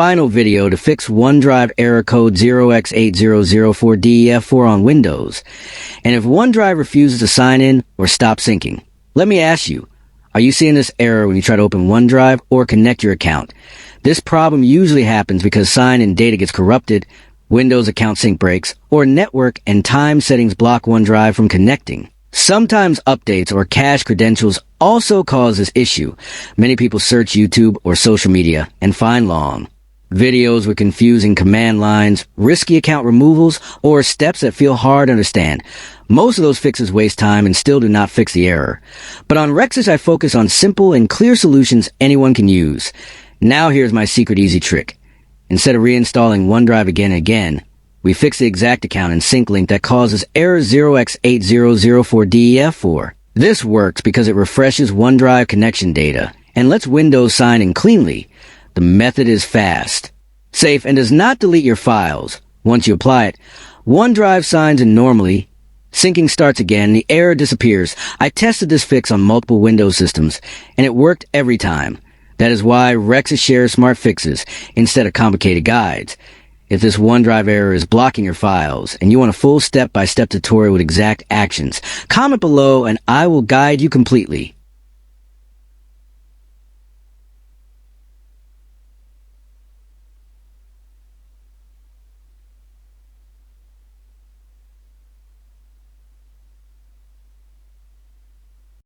Final video to fix OneDrive error code 0x8004def4 on Windows. And if OneDrive refuses to sign in or stop syncing, let me ask you, are you seeing this error when you try to open OneDrive or connect your account? This problem usually happens because sign-in data gets corrupted, Windows account sync breaks, or network and time settings block OneDrive from connecting. Sometimes updates or cache credentials also cause this issue. Many people search YouTube or social media and find long videos with confusing command lines, risky account removals, or steps that feel hard to understand. Most of those fixes waste time and still do not fix the error. But on Rexis, I focus on simple and clear solutions anyone can use. Now here's my secret easy trick. Instead of reinstalling OneDrive again and again, we fix the exact account and sync link that causes error 0x8004def4. This works because it refreshes OneDrive connection data and lets Windows sign in cleanly. The method is fast, safe, and does not delete your files. Once you apply it, OneDrive signs in normally, syncing starts again, and the error disappears. I tested this fix on multiple Windows systems, and it worked every time. That is why Rexis shares smart fixes instead of complicated guides. If this OneDrive error is blocking your files and you want a full step-by-step tutorial with exact actions, comment below and I will guide you completely.